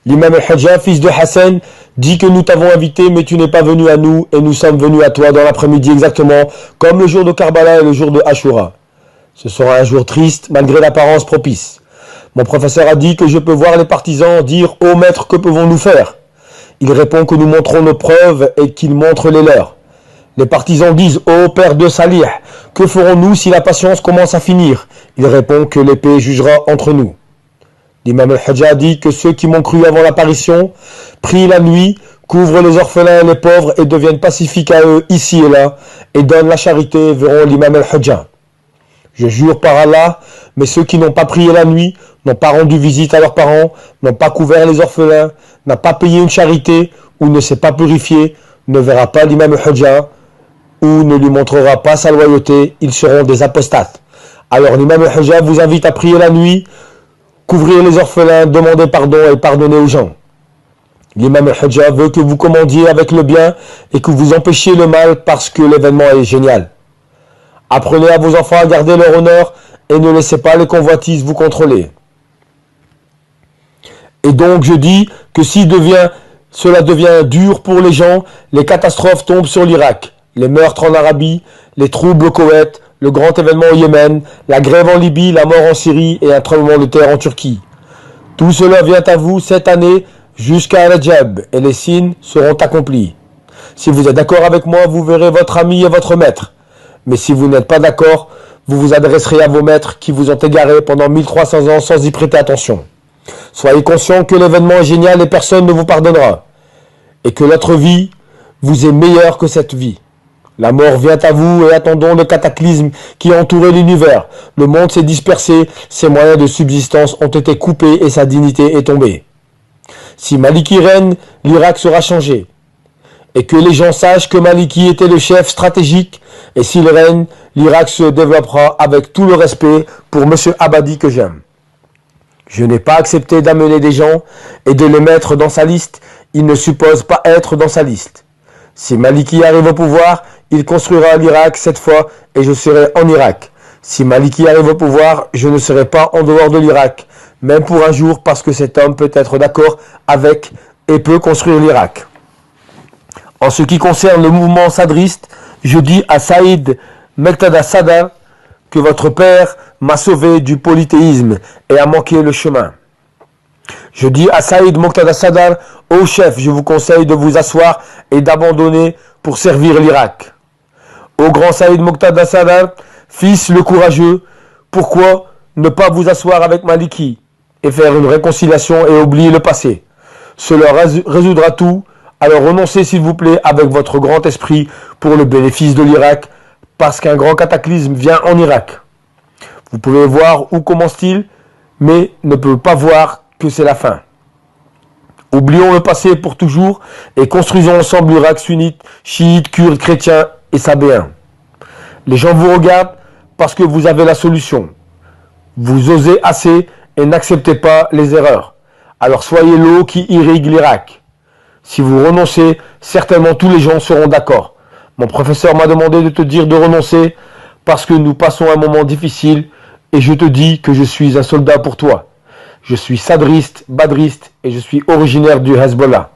L'imam al-Hajjah, fils de Hassan, dit que nous t'avons invité, mais tu n'es pas venu à nous, et nous sommes venus à toi dans l'après-midi exactement, comme le jour de Karbala et le jour de Ashura. Ce sera un jour triste, malgré l'apparence propice. Mon professeur a dit que je peux voir les partisans dire « Ô maître, que pouvons-nous faire ?» Il répond que nous montrons nos preuves et qu'ils montrent les leurs. Les partisans disent « Ô père de Salih, que ferons-nous si la patience commence à finir ?» Il répond que l'épée jugera entre nous. L'imam al-Hajjah dit que ceux qui m'ont cru avant l'apparition prient la nuit, couvrent les orphelins et les pauvres et deviennent pacifiques à eux ici et là et donnent la charité verront l'imam al-Hajjah. Je jure par Allah, mais ceux qui n'ont pas prié la nuit, n'ont pas rendu visite à leurs parents, n'ont pas couvert les orphelins, n'ont pas payé une charité ou ne s'est pas purifié, ne verra pas l'imam al-Hajjah ou ne lui montrera pas sa loyauté, ils seront des apostates. Alors l'imam al-Hajjah vous invite à prier la nuit, couvrir les orphelins, demander pardon et pardonner aux gens. L'imam al-Hajjah veut que vous commandiez avec le bien et que vous empêchiez le mal parce que l'événement est génial. Apprenez à vos enfants à garder leur honneur et ne laissez pas les convoitises vous contrôler. Et donc je dis que si cela devient dur pour les gens, les catastrophes tombent sur l'Irak, les meurtres en Arabie, les troubles au Koweït, le grand événement au Yémen, la grève en Libye, la mort en Syrie et un tremblement de terre en Turquie. Tout cela vient à vous cette année jusqu'à Rajab et les signes seront accomplis. Si vous êtes d'accord avec moi, vous verrez votre ami et votre maître. Mais si vous n'êtes pas d'accord, vous vous adresserez à vos maîtres qui vous ont égaré pendant 1300 ans sans y prêter attention. Soyez conscient que l'événement est génial et personne ne vous pardonnera. Et que notre vie vous est meilleure que cette vie. La mort vient à vous et attendons le cataclysme qui a entouré l'univers. Le monde s'est dispersé, ses moyens de subsistance ont été coupés et sa dignité est tombée. Si Maliki règne, l'Irak sera changé. Et que les gens sachent que Maliki était le chef stratégique, et s'il règne, l'Irak se développera avec tout le respect pour M. Abadi que j'aime. Je n'ai pas accepté d'amener des gens et de les mettre dans sa liste, il ne suppose pas être dans sa liste. Si Maliki arrive au pouvoir, il construira l'Irak cette fois et je serai en Irak. Si Maliki arrive au pouvoir, je ne serai pas en dehors de l'Irak, même pour un jour parce que cet homme peut être d'accord avec et peut construire l'Irak. En ce qui concerne le mouvement sadriste, je dis à Saïd Meltada Sadar que votre père m'a sauvé du polythéisme et a manqué le chemin. Je dis à Saïd Moqtada Sadar, ô chef, je vous conseille de vous asseoir et d'abandonner pour servir l'Irak. Au grand Saïd Moqtada Sadar, fils le courageux, pourquoi ne pas vous asseoir avec Maliki et faire une réconciliation et oublier le passé? Cela résoudra tout, alors renoncez s'il vous plaît avec votre grand esprit pour le bénéfice de l'Irak, parce qu'un grand cataclysme vient en Irak. Vous pouvez voir où commence-t-il, mais ne peut pas voir que c'est la fin. Oublions le passé pour toujours et construisons ensemble l'Irak sunnite, chiite, kurde, chrétien et sabéen. Les gens vous regardent parce que vous avez la solution. Vous osez assez et n'acceptez pas les erreurs. Alors soyez l'eau qui irrigue l'Irak. Si vous renoncez, certainement tous les gens seront d'accord. Mon professeur m'a demandé de te dire de renoncer parce que nous passons un moment difficile et je te dis que je suis un soldat pour toi. Je suis sadriste, badriste et je suis originaire du Hezbollah.